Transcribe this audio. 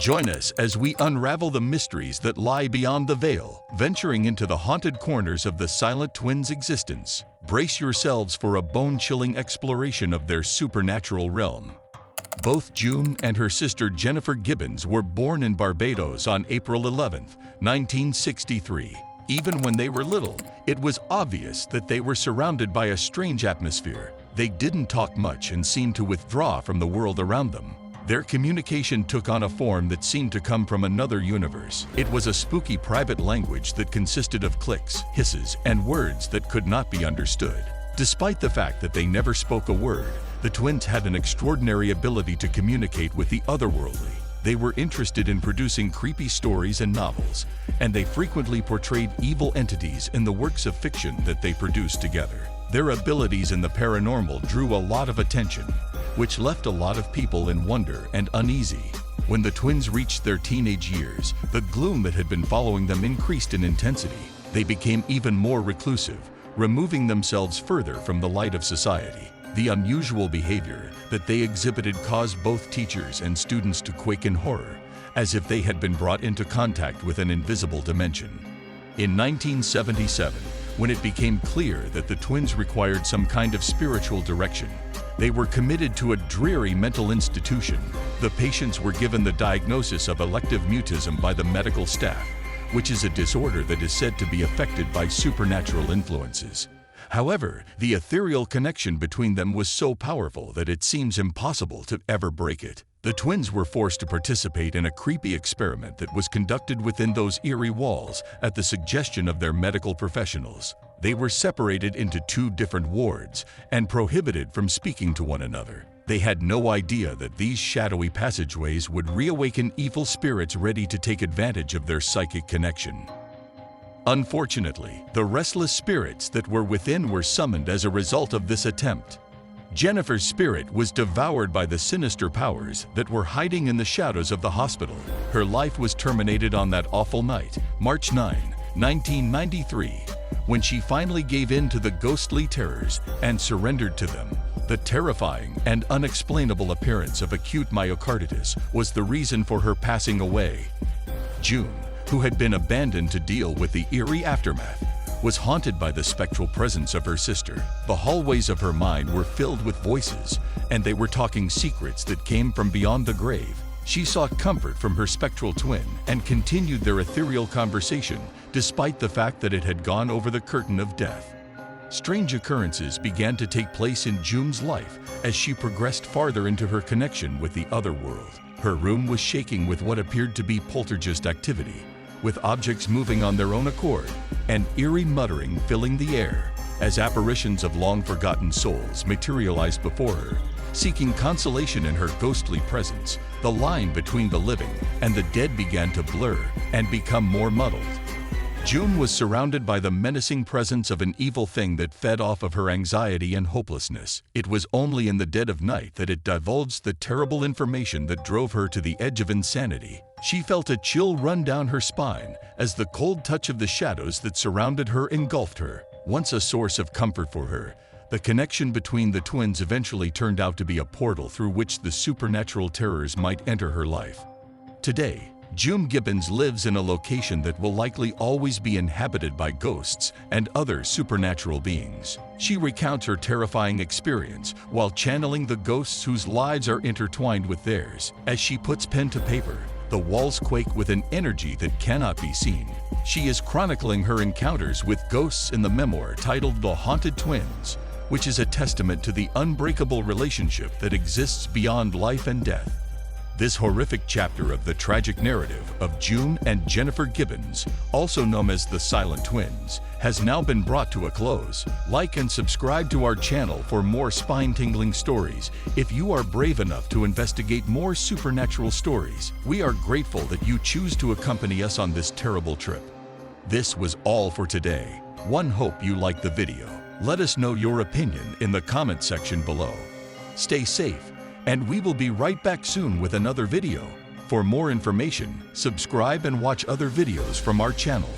Join us as we unravel the mysteries that lie beyond the veil, venturing into the haunted corners of the silent twins' existence. Brace yourselves for a bone-chilling exploration of their supernatural realm. Both June and her sister Jennifer Gibbons were born in Barbados on April 11, 1963. Even when they were little, it was obvious that they were surrounded by a strange atmosphere. They didn't talk much and seemed to withdraw from the world around them. Their communication took on a form that seemed to come from another universe. It was a spooky private language that consisted of clicks, hisses, and words that could not be understood. Despite the fact that they never spoke a word, the twins had an extraordinary ability to communicate with the otherworldly. They were interested in producing creepy stories and novels, and they frequently portrayed evil entities in the works of fiction that they produced together. Their abilities in the paranormal drew a lot of attention, which left a lot of people in wonder and uneasy. When the twins reached their teenage years, the gloom that had been following them increased in intensity. They became even more reclusive, removing themselves further from the light of society. The unusual behavior that they exhibited caused both teachers and students to quake in horror, as if they had been brought into contact with an invisible dimension. In 1977, when it became clear that the twins required some kind of spiritual direction, they were committed to a dreary mental institution. The patients were given the diagnosis of elective mutism by the medical staff, which is a disorder that is said to be affected by supernatural influences. However, the ethereal connection between them was so powerful that it seems impossible to ever break it. The twins were forced to participate in a creepy experiment that was conducted within those eerie walls at the suggestion of their medical professionals. They were separated into two different wards and prohibited from speaking to one another. They had no idea that these shadowy passageways would reawaken evil spirits ready to take advantage of their psychic connection. Unfortunately, the restless spirits that were within were summoned as a result of this attempt. Jennifer's spirit was devoured by the sinister powers that were hiding in the shadows of the hospital. Her life was terminated on that awful night, March 9, 1993, when she finally gave in to the ghostly terrors and surrendered to them. The terrifying and unexplainable appearance of acute myocarditis was the reason for her passing away. June, who had been abandoned to deal with the eerie aftermath, was haunted by the spectral presence of her sister. The hallways of her mind were filled with voices, and they were talking secrets that came from beyond the grave. She sought comfort from her spectral twin and continued their ethereal conversation despite the fact that it had gone over the curtain of death. Strange occurrences began to take place in June's life as she progressed farther into her connection with the other world. Her room was shaking with what appeared to be poltergeist activity, with objects moving on their own accord and eerie muttering filling the air as apparitions of long-forgotten souls materialized before her, seeking consolation in her ghostly presence. The line between the living and the dead began to blur and become more muddled. June was surrounded by the menacing presence of an evil thing that fed off of her anxiety and hopelessness. It was only in the dead of night that it divulged the terrible information that drove her to the edge of insanity. She felt a chill run down her spine as the cold touch of the shadows that surrounded her engulfed her. Once a source of comfort for her, the connection between the twins eventually turned out to be a portal through which the supernatural terrors might enter her life. Today, June Gibbons lives in a location that will likely always be inhabited by ghosts and other supernatural beings. She recounts her terrifying experience while channeling the ghosts whose lives are intertwined with theirs. As she puts pen to paper, the walls quake with an energy that cannot be seen. She is chronicling her encounters with ghosts in the memoir titled The Haunted Twins, which is a testament to the unbreakable relationship that exists beyond life and death. This horrific chapter of the tragic narrative of June and Jennifer Gibbons, also known as the Silent Twins, has now been brought to a close. Like and subscribe to our channel for more spine-tingling stories. If you are brave enough to investigate more supernatural stories, we are grateful that you choose to accompany us on this terrible trip. This was all for today. One hope you liked the video. Let us know your opinion in the comment section below. Stay safe, and we will be right back soon with another video. For more information, subscribe and watch other videos from our channel.